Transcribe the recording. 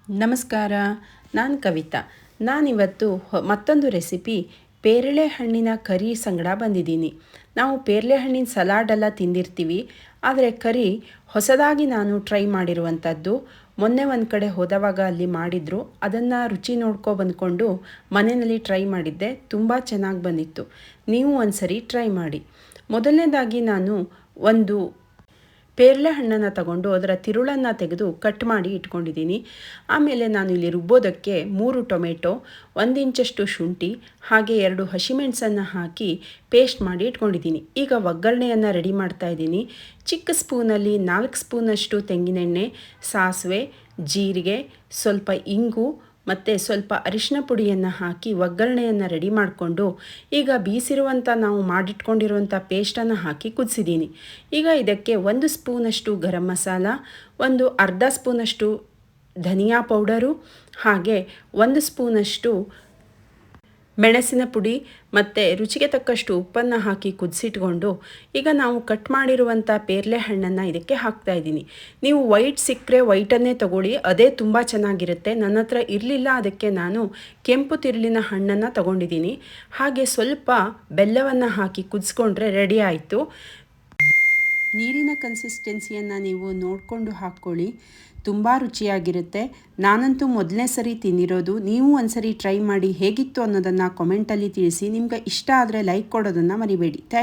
ನಮಸ್ಕಾರ. ನಾನು ಕವಿತಾ. ನಾನಿವತ್ತು ಮತ್ತೊಂದು ರೆಸಿಪಿ ಪೇರಳೆ ಹಣ್ಣಿನ ಕರಿ ಸಂಗಡ ಬಂದಿದ್ದೀನಿ. ನಾವು ಪೇರಳೆ ಹಣ್ಣಿನ ಸಲಾಡೆಲ್ಲ ತಿಂದಿರ್ತೀವಿ, ಆದರೆ ಕರಿ ಹೊಸದಾಗಿ ನಾನು ಟ್ರೈ ಮಾಡಿರುವಂಥದ್ದು. ಮೊನ್ನೆ ಒಂದು ಕಡೆ ಹೋದವಾಗ ಅಲ್ಲಿ ಮಾಡಿದ್ರು, ಅದನ್ನು ರುಚಿ ನೋಡ್ಕೊ ಬಂದ್ಕೊಂಡು ಮನೆಯಲ್ಲಿ ಟ್ರೈ ಮಾಡಿದ್ದೆ. ತುಂಬ ಚೆನ್ನಾಗಿ ಬಂದಿತ್ತು. ನೀವು ಒಂದ್ಸರಿ ಟ್ರೈ ಮಾಡಿ. ಮೊದಲನೇದಾಗಿ ನಾನು ಒಂದು ಪೇರಳೆ ಹಣ್ಣನ್ನು ತಗೊಂಡು ಅದರ ತಿರುಳನ್ನು ತೆಗೆದು ಕಟ್ ಮಾಡಿ ಇಟ್ಕೊಂಡಿದ್ದೀನಿ. ಆಮೇಲೆ ನಾನು ಇಲ್ಲಿ ರುಬ್ಬೋದಕ್ಕೆ 3 ಟೊಮೆಟೊ, 1 ಇಂಚಷ್ಟು ಶುಂಠಿ ಹಾಗೆ 2 ಹಸಿಮೆಣಸನ್ನು ಹಾಕಿ ಪೇಸ್ಟ್ ಮಾಡಿ ಇಟ್ಕೊಂಡಿದ್ದೀನಿ. ಈಗ ಒಗ್ಗರಣೆಯನ್ನು ರೆಡಿ ಮಾಡ್ತಾ ಇದ್ದೀನಿ. ಚಿಕ್ಕ ಸ್ಪೂನಲ್ಲಿ 4 ಸ್ಪೂನಷ್ಟು ತೆಂಗಿನೆಣ್ಣೆ, ಸಾಸಿವೆ, ಜೀರಿಗೆ, ಸ್ವಲ್ಪ ಇಂಗು ಮತ್ತು ಸ್ವಲ್ಪ ಅರಿಶಿನ ಪುಡಿಯನ್ನು ಹಾಕಿ ಒಗ್ಗರಣೆಯನ್ನು ರೆಡಿ ಮಾಡಿಕೊಂಡು ಈಗ ಬೀಸಿರುವಂಥ ನಾವು ಮಾಡಿಟ್ಕೊಂಡಿರುವಂಥ ಪೇಸ್ಟನ್ನು ಹಾಕಿ ಕುದಿಸಿದ್ದೀನಿ. ಈಗ ಇದಕ್ಕೆ 1 ಸ್ಪೂನಷ್ಟು ಗರಂ ಮಸಾಲ, ಒಂದು ಅರ್ಧ ಸ್ಪೂನಷ್ಟು ಧನಿಯಾ ಪೌಡರು ಹಾಗೆ 1 ಸ್ಪೂನಷ್ಟು ಮೆಣಸಿನ ಪುಡಿ ಮತ್ತು ರುಚಿಗೆ ತಕ್ಕಷ್ಟು ಉಪ್ಪನ್ನು ಹಾಕಿ ಕುದಿಸಿಟ್ಕೊಂಡು ಈಗ ನಾವು ಕಟ್ ಮಾಡಿರುವಂಥ ಪೇರಳೆ ಹಣ್ಣನ್ನು ಇದಕ್ಕೆ ಹಾಕ್ತಾ ಇದ್ದೀನಿ. ನೀವು ವೈಟ್ ಸಿಕ್ಕರೆ ವೈಟನ್ನೇ ತಗೊಳ್ಳಿ, ಅದೇ ತುಂಬ ಚೆನ್ನಾಗಿರುತ್ತೆ. ನನ್ನ ಹತ್ರ ಇರಲಿಲ್ಲ, ಅದಕ್ಕೆ ನಾನು ಕೆಂಪು ತಿರುಳಿನ ಹಣ್ಣನ್ನು ತಗೊಂಡಿದ್ದೀನಿ. ಹಾಗೆ ಸ್ವಲ್ಪ ಬೆಲ್ಲವನ್ನು ಹಾಕಿ ಕುದಿಸ್ಕೊಂಡ್ರೆ ರೆಡಿ ಆಯಿತು. ನೀರಿನ ಕನ್ಸಿಸ್ಟೆನ್ಸಿಯನ್ನು ನೀವು ನೋಡಿಕೊಂಡು ಹಾಕ್ಕೊಳ್ಳಿ, ತುಂಬ ರುಚಿಯಾಗಿರುತ್ತೆ. ನಾನಂತೂ ಮೊದಲನೇ ಸರಿ ತಿಂದಿರೋದು. ನೀವು ಒಂದ್ಸರಿ ಟ್ರೈ ಮಾಡಿ ಹೇಗಿತ್ತು ಅನ್ನೋದನ್ನು ಕಾಮೆಂಟಲ್ಲಿ ತಿಳಿಸಿ. ನಿಮಗೆ ಇಷ್ಟ ಆದರೆ ಲೈಕ್ ಕೊಡೋದನ್ನು ಮರಿಬೇಡಿ. Thank you.